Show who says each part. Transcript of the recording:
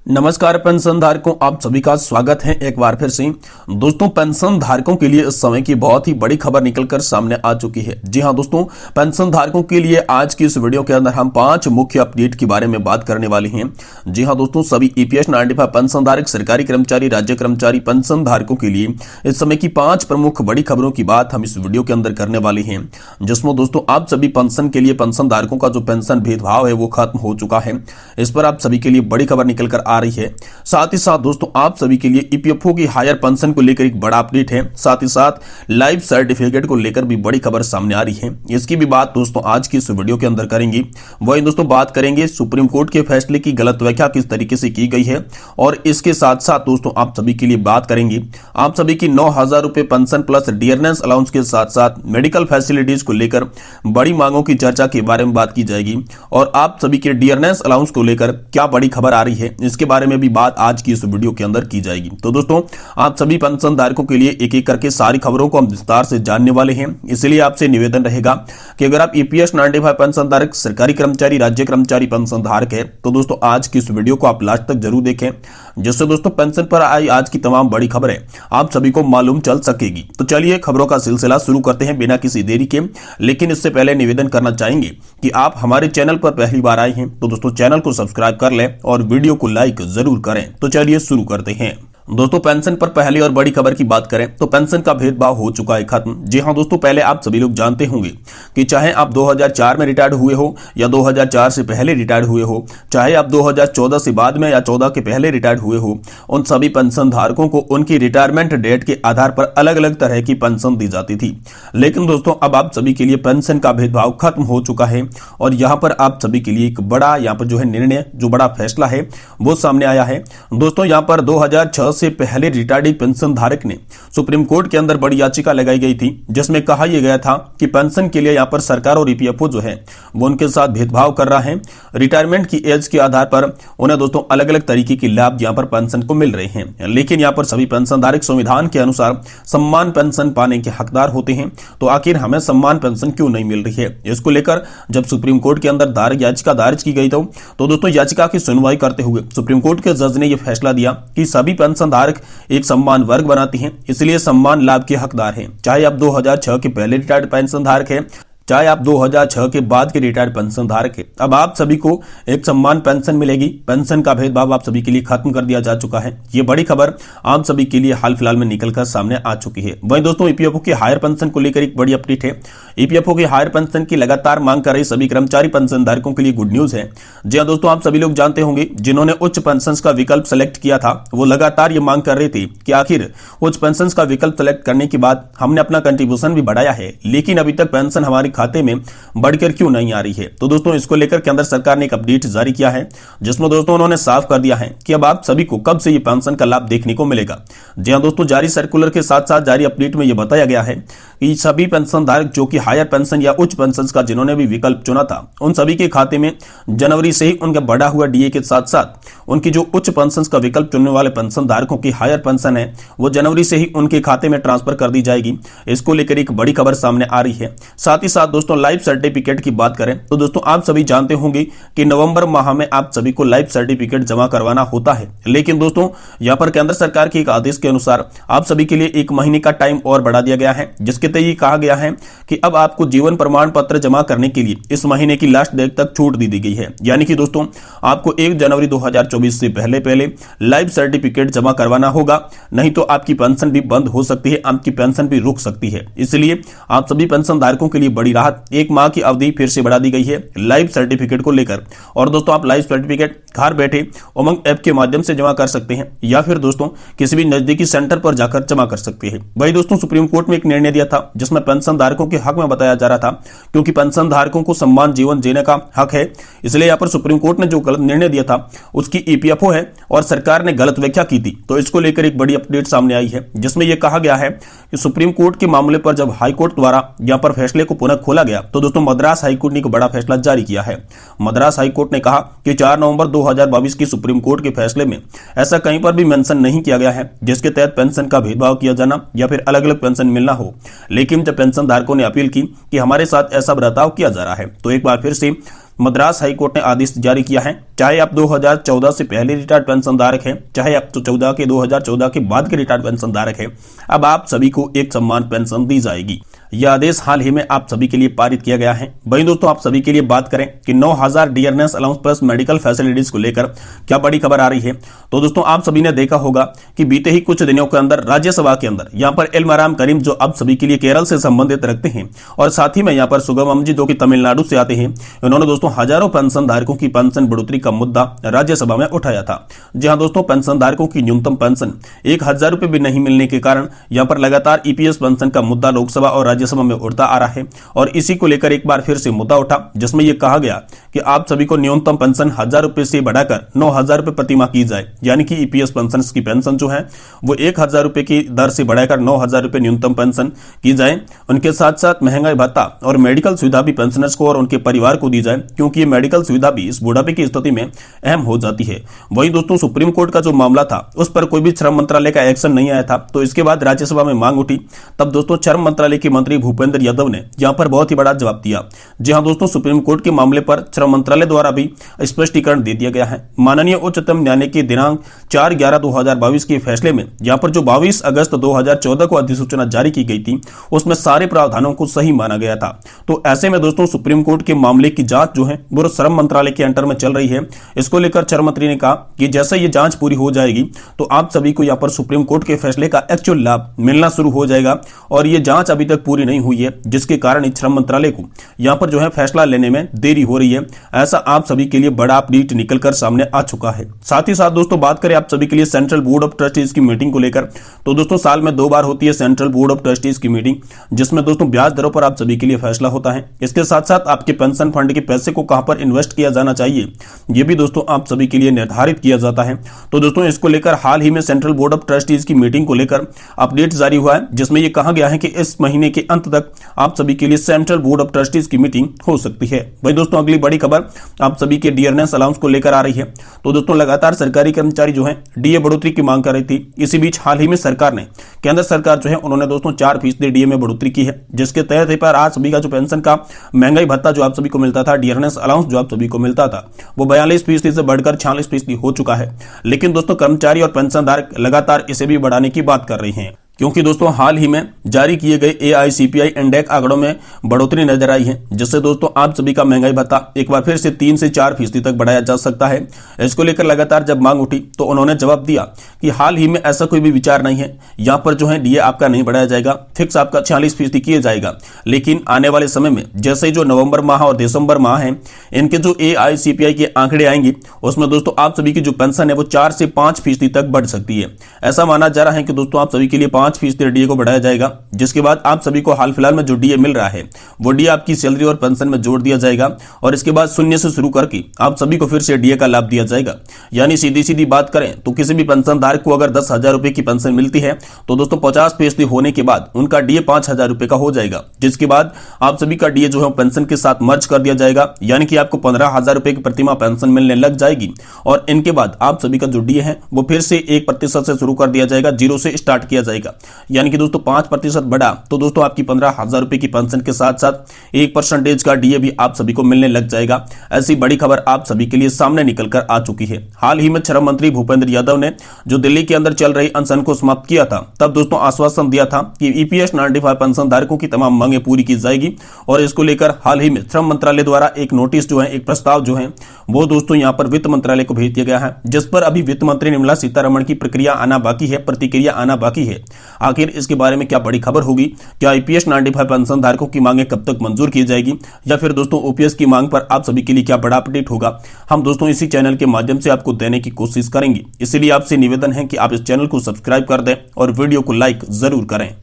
Speaker 1: नमस्कार पेंशन धारकों, आप सभी का स्वागत है एक बार फिर से। दोस्तों, पेंशन धारकों के लिए इस समय की बहुत ही बड़ी खबर निकलकर सामने आ चुकी है। जी हां दोस्तों, पेंशन धारकों के लिए आज की इस वीडियो के अंदर हम 5 मुख्य अपडेट के बारे में बात करने वाले हैं। जी हां दोस्तों, सभी ईपीएस 95 पेंशन धारक, सरकारी कर्मचारी, राज्य कर्मचारी, पेंशन धारकों के लिए इस समय की 5 प्रमुख बड़ी खबरों की बात हम इस वीडियो के अंदर करने वाले हैं, जिसमें दोस्तों आप सभी पेंशन के लिए पेंशन धारकों का जो पेंशन भेदभाव है वो खत्म हो चुका है। इस पर आप सभी के लिए बड़ी खबर निकलकर आ रही है। साथ ही साथ दोस्तों आप सभी के लिए ईपीएफओ की हायर पेंशन को लेकर एक बड़ा अपडेट है। साथ ही साथ लाइफ सर्टिफिकेट को लेकर भी बड़ी खबर सामने आ रही है। इसकी भी बात दोस्तों आज की इस वीडियो के अंदर करेंगे। वही दोस्तों बात करेंगे सुप्रीम कोर्ट के फैसले की गलत व्याख्या किस तरीके से की गई है, और इसके साथ साथ दोस्तों आप सभी के लिए बात करेंगे आप सभी की 9,000 रुपए पेंशन प्लस डियरनेस अलाउंस के साथ साथ मेडिकल फैसिलिटीज को लेकर बड़ी मांगों की चर्चा के बारे में बात की जाएगी, और आप सभी के डियरनेस अलाउंस को लेकर क्या बड़ी खबर आ रही है इसके बारे में भी बात आज की इस वीडियो के अंदर की जाएगी। तो दोस्तों आप सभी पेंशन धारकों के लिए एक एक करके सारी खबरों को हम विस्तार से जानने वाले हैं। इसलिए आपसे निवेदन रहेगा कि अगर आप ईपीएस 95 पेंशन धारक, सरकारी कर्मचारी, राज्य कर्मचारी पेंशन धारक है तो दोस्तों आज की इस वीडियो को आप लास्ट तक जरूर देखें, जिससे दोस्तों पेंशन पर आई आज की तमाम बड़ी खबरें आप सभी को मालूम चल सकेगी। तो चलिए खबरों का सिलसिला शुरू करते हैं बिना किसी देरी के। लेकिन इससे पहले निवेदन करना चाहेंगे कि आप हमारे चैनल पर पहली बार आए हैं तो दोस्तों चैनल को सब्सक्राइब कर लें और वीडियो को लाइक जरूर करें। तो चलिए शुरू करते हैं। दोस्तों पेंशन पर पहली और बड़ी खबर की बात करें तो पेंशन का भेदभाव हो चुका है खत्म। जी हां दोस्तों, पहले आप सभी लोग जानते होंगे कि चाहे आप 2004 में रिटायर्ड हुए हो या 2004 से पहले रिटायर्ड हुए हो, चाहे आप 2014 से बाद में या 14 के पहले रिटायर्ड हुए हो, उन सभी पेंशन धारकों को उनकी रिटायरमेंट डेट के आधार पर अलग अलग तरह की पेंशन दी जाती थी। लेकिन दोस्तों अब आप सभी के लिए पेंशन का भेदभाव खत्म हो चुका है, और यहां पर आप सभी के लिए एक बड़ा यहां पर जो है निर्णय, जो बड़ा फैसला है वो सामने आया है। दोस्तों यहां पर 2006 से पहले रिटायर्ड पेंशन धारक ने सुप्रीम कोर्ट के अंदर बड़ी याचिका लगाई गई थी, जिसमें कहा यह गया था कि पेंशन के लिए यहां पर सरकार और ईपीएफओ जो है वो उनके साथ भेदभाव कर रहा है। रिटायरमेंट की एज के आधार पर उन्हें दोस्तों अलग अलग तरीके के लाभ यहां पर पेंशन को मिल रहे हैं। लेकिन यहां पर सभी पेंशन धारक संविधान के अनुसार सम्मान पेंशन पाने के हकदार होते हैं, तो आखिर हमें सम्मान पेंशन क्यों नहीं मिल रही है? इसको लेकर जब सुप्रीम कोर्ट के अंदर याचिका दायर की गई तो दोस्तों याचिका की सुनवाई करते हुए सुप्रीम कोर्ट के जज ने यह फैसला दिया कि सभी पेंशन धारक एक सम्मान वर्ग बनाती हैं, इसलिए सम्मान लाभ के हकदार हैं। चाहे आप 2006 के पहले रिटायर्ड पेंशन धारक हैं, चाहे आप 2006 के बाद के रिटायर्ड पेंशन धारक है, अब आप सभी को एक सम्मान पेंशन मिलेगी। पेंशन का भेदभाव आप सभी के लिए खत्म कर दिया जा चुका है। ये बड़ी खबर आप सभी के लिए हाल फिलहाल में निकलकर सामने आ चुकी है। वहीं दोस्तों ईपीएफओ की हायर पेंशन को लेकर एक बड़ी अपडेट है। ईपीएफओ की हायर पेंशन की लगातार मांग कर रही सभी कर्मचारी पेंशन धारकों के लिए गुड न्यूज है। जी हां दोस्तों, आप सभी लोग जानते होंगे जिन्होंने उच्च पेंशन का विकल्प सेलेक्ट किया था वो लगातार ये मांग कर रहे थे कि आखिर उच्च पेंशन का विकल्प सेलेक्ट करने के बाद हमने अपना कंट्रीब्यूशन भी बढ़ाया है, लेकिन अभी तक पेंशन हमारे खाते में बढ़कर क्यों नहीं आ रही है। तो दोस्तों इसको लेकर केंद्र सरकार ने एक अपडेट जारी किया है, जिसमें दोस्तों उन्होंने साफ कर दिया है कि अब आप सभी को कब से ये पेंशन का लाभ देखने को मिलेगा। जी हां दोस्तों, जारी सर्कुलर के साथ साथ जारी अपडेट में यह बताया गया है कि सभी पेंशन धारक जो कि हायर पेंशन या उच्च पेंशन का जिन्होंने भी विकल्प चुना था, उन सभी के खाते में जनवरी से ही उनका बढ़ा हुआ डीए के साथ साथ उनकी जो उच्च पेंशन का विकल्प चुनने वाले पेंशन धारकों की हायर पेंशन है वो जनवरी से ही उनके खाते में ट्रांसफर कर दी जाएगी। इसको लेकर एक बड़ी खबर सामने आ रही है। साथ ही साथ दोस्तों लाइफ सर्टिफिकेट की बात करें तो दोस्तों आप सभी जानते होंगे कि नवंबर माह में आप सभी को लाइफ सर्टिफिकेट जमा करवाना होता है। लेकिन दोस्तों यहां पर केंद्र सरकार के एक आदेश के अनुसार आप सभी के लिए 1 महीने का टाइम और बढ़ा दिया गया है, जिसके तहत ये कहा गया है कि अब आपको जीवन प्रमाण पत्र जमा करने के लिए इस महीने की लास्ट डेट तक छूट दी गई है। यानी कि दोस्तों आपको 1 जनवरी 2024 से पहले लाइफ सर्टिफिकेट जमा करवाना होगा, नहीं तो आपकी पेंशन भी बंद हो सकती है, आपकी पेंशन भी रुक सकती है। इसलिए आप सभी पेंशन धारकों के लिए बड़ी राहत, 1 माह की अवधि फिर से बढ़ा दी गई है लाइफ सर्टिफिकेट को लेकर। और दोस्तों आप लाइफ सर्टिफिकेट घर बैठे उमंग ऐप के माध्यम से जमा कर सकते हैं, या फिर दोस्तों किसी भी नजदीकी सेंटर पर जाकर जमा कर सकते हैं। वही दोस्तों सुप्रीम कोर्ट में एक निर्णय दिया था जिसमें पेंशन धारकों के हक में बताया जा रहा था, क्योंकि पेंशन धारकों को सम्मान जीवन जीने का हक है, इसलिए यहां पर सुप्रीम कोर्ट ने जो गलत निर्णय दिया था उसकी ईपीएफओ है और सरकार ने गलत व्याख्या की थी। तो इसको लेकर एक बड़ी अपडेट सामने आई है, जिसमें यह कहा गया है कि सुप्रीम कोर्ट के मामले पर जब हाईकोर्ट द्वारा यहां पर फैसले को पुनः खोला गया तो दोस्तों मद्रास हाईकोर्ट ने एक बड़ा फैसला जारी किया है। मद्रास हाईकोर्ट ने कहा कि 4 नवंबर 2022 की सुप्रीम कोर्ट के फैसले में ऐसा कहीं पर भी मेंशन नहीं किया गया है जिसके तहत पेंशन का भेदभाव किया जाना या फिर अलग अलग पेंशन मिलना हो। लेकिन जब पेंशन धारकों ने अपील की कि हमारे साथ ऐसा बर्ताव किया जा रहा है, तो एक बार फिर से मद्रास हाईकोर्ट ने आदेश जारी किया है। चाहे आप 2014 से पहले रिटायर्ड पेंशन धारक हैं, चाहे आप 2014 के बाद के रिटायर्ड पेंशन धारक हैं, अब आप सभी को एक समान पेंशन दी जाएगी। यह आदेश हाल ही में आप सभी के लिए पारित किया गया है। वहीं दोस्तों आप सभी के लिए बात करें कि 9000 dearness allowance plus medical facilities को लेकर क्या बड़ी खबर आ रही है। तो दोस्तों आप सभी ने देखा होगा कि बीते ही कुछ दिनों के अंदर राज्यसभा के अंदर यहाँ पर इल्माराम करीम जो आप सभी के लिए केरल से संबंधित रखते हैं, और साथ ही में यहाँ पर सुगमम जी जो कि तमिलनाडु से आते हैं, उन्होंने दोस्तों हजारों पेंशन धारकों की पेंशन बढ़ोतरी का मुद्दा राज्यसभा में उठाया था। जी हाँ दोस्तों, पेंशन धारकों की न्यूनतम पेंशन 1000 रुपए भी नहीं मिलने के कारण यहाँ पर लगातार ईपीएस पेंशन का मुद्दा लोकसभा और राज्यसभा में उठता आ रहा है, और इसी को लेकर एक बार फिर से मुद्दा उठा, जिसमें यह कहा गया कि आप सभी को न्यूनतम पेंशन 1000 रुपए से बढ़ाकर 9000 रुपए प्रति माह की जाए। यानी कि ईपीएस पेंशन की पेंशन जो है वो 1000 रुपए की दर से बढ़ाकर 9000 रुपए न्यूनतम पेंशन की जाए। उनके साथ साथ महंगाई भत्ता और मेडिकल सुविधा भी पेंशनर्स को और उनके परिवार को दी जाए, क्योंकि ये मेडिकल सुविधा भी इस बुढ़ापे की स्थिति में अहम हो जाती है। वहीं दोस्तों सुप्रीम कोर्ट का जो मामला था उस पर कोई भी श्रम मंत्रालय का एक्शन नहीं आया था, तो इसके बाद राज्यसभा में मांग उठी। तब दोस्तों श्रम मंत्रालय के मंत्री भूपेंद्र यादव ने यहां पर बहुत ही बड़ा जवाब दिया। जी हां दोस्तों, सुप्रीम कोर्ट के मामले पर श्रम मंत्रालय द्वारा भी स्पष्टीकरण दे दिया गया है। माननीय उच्चतम न्यायालय के दिनांक 4/11/2022 के फैसले में यहां पर जो 22 अगस्त 2014 को अधिसूचना जारी की गई थी, उसमें सारे प्रावधानों को सही माना गया था। तो ऐसे में दोस्तों सुप्रीम कोर्ट के मामले की जांच जो है वो श्रम मंत्रालय के अंडर में चल रही है। इसको लेकर श्रम मंत्री ने कहा कि जैसे ये जांच पूरी हो जाएगी तो आप सभी को यहां पर सुप्रीम कोर्ट के फैसले का एक्चुअल लाभ मिलना शुरू हो जाएगा, और ये जांच अभी तक पूरी नहीं हुई है, जिसके कारण श्रम मंत्रालय को यहां पर जो है फैसला लेने में देरी हो रही है। ऐसा आप सभी के लिए बड़ा अपडेट निकलकर सामने आ चुका है। साथ ही साथ दोस्तों बात करें आप सभी के लिए सेंट्रल बोर्ड ऑफ ट्रस्टीज की मीटिंग को लेकर, तो दोस्तों साल में 2 बार होती है सेंट्रल बोर्ड ऑफ ट्रस्टीज की मीटिंग, जिसमें दोस्तों ब्याज दरों पर आप सभी के लिए फैसला होता है। इसके साथ साथ आपके पेंशन फंड के पैसे को कहां पर इन्वेस्ट किया जाना चाहिए, यह भी दोस्तों आप सभी के लिए निर्धारित किया जाता है। तो दोस्तों इसको लेकर हाल ही में सेंट्रल बोर्ड ऑफ ट्रस्टीज की मीटिंग को लेकर अपडेट जारी हुआ है, जिसमें यह कहा गया है कि इस महीने के अंत तक आप सभी के लिए सेंट्रल बोर्ड ऑफ ट्रस्टीज की मीटिंग हो सकती है। वहीं दोस्तों अगली बड़ी खबर आप सभी के डियरनेस अलाउंस को लेकर आ रही है। तो दोस्तों लगातार सरकारी कर्मचारी जो है डीए बढ़ोतरी की मांग कर रही थी। इसी बीच हाल ही में सरकार ने, केंद्र सरकार जो है उन्होंने दोस्तों 4% डीए में बढ़ोतरी की है, जिसके तहत पर आज सभी का जो पेंशन का महंगाई भत्ता जो आप सभी को मिलता था, डियरनेस अलाउंस जो आप सभी को मिलता था, वो 42% से बढ़कर 46% हो चुका है। लेकिन दोस्तों कर्मचारी और पेंशनधारक लगातार इसे भी बढ़ाने की बात कर रही हैं, क्योंकि दोस्तों हाल ही में जारी किए गए AICPI इंडेक्स आंकड़ों में बढ़ोतरी नजर आई है, जिससे दोस्तों आप सभी का महंगाई भत्ता एक बार फिर से 3 से 4% तक बढ़ाया जा सकता है। इसको लेकर लगातार जब मांग उठी तो उन्होंने जवाब दिया कि हाल ही में ऐसा कोई भी विचार नहीं है, यहाँ पर जो है डीए आपका नहीं बढ़ाया जाएगा, फिक्स आपका 46% किया जाएगा। लेकिन आने वाले समय में जैसे जो नवंबर माह और दिसंबर माह है, इनके जो AICPI के आंकड़े आएंगे उसमें दोस्तों आप सभी की जो पेंशन है वो 4 से 5% तक बढ़ सकती है। ऐसा माना जा रहा है कि दोस्तों आप सभी के लिए 5% डीए को बढ़ाया जाएगा, जिसके बाद आप सभी को हाल फिलहाल में जो डीए मिल रहा है वो डीए आपकी सैलरी और पेंशन में जोड़ दिया जाएगा, और इसके बाद शून्य से शुरू करके आप सभी को फिर से डीए का लाभ दिया जाएगा। यानी सीधी सीधी बात करें तो किसी भी पेंशनधारक को अगर 10,000 रुपए की पेंशन मिलती है तो दोस्तों 50% होने के बाद उनका डीए 5,000 रुपए का हो जाएगा, जिसके बाद आप सभी का डीए जो है पेंशन के साथ मर्ज कर दिया जाएगा। यानी कि आपको 15,000 रुपए की प्रतिमाह पेंशन मिलने लग जाएगी, और इनके बाद आप सभी का जो डीए है वो फिर से 1% से शुरू कर दिया जाएगा, 0 से स्टार्ट किया जाएगा। यानी कि दोस्तों 5% बढ़ा तो दोस्तों आपकी 15,000 रुपए की पेंशन के साथ साथ 1% का डीए भी आप सभी को मिलने लग जाएगा। ऐसी बड़ी खबर आप सभी के लिए सामने निकलकर आ चुकी है। हाल ही में श्रम मंत्री भूपेंद्र यादव ने जो दिल्ली के अंदर चल रही अनशन को समाप्त किया था, तब दोस्तों आश्वासन दिया था कि ईपीएस 95 पेंशन धारकों की तमाम मांगें पूरी की जाएगी, और इसको लेकर हाल ही में श्रम मंत्रालय द्वारा एक नोटिस जो है, एक प्रस्ताव जो है वो दोस्तों यहां पर वित्त मंत्रालय को भेज दिया गया है, जिस पर अभी वित्त मंत्री निर्मला सीतारमण की प्रक्रिया आना बाकी है, प्रतिक्रिया आना बाकी है। आखिर इसके बारे में क्या बड़ी खबर होगी, क्या ईपीएस 95 पेंशन धारकों की मांगें कब तक मंजूर की जाएगी, या फिर दोस्तों ओपीएस की मांग पर आप सभी के लिए क्या बड़ा अपडेट होगा, हम दोस्तों इसी चैनल के माध्यम से आपको देने की कोशिश करेंगे। इसलिए आपसे निवेदन है कि आप इस चैनल को सब्सक्राइब कर दें और वीडियो को लाइक जरूर करें।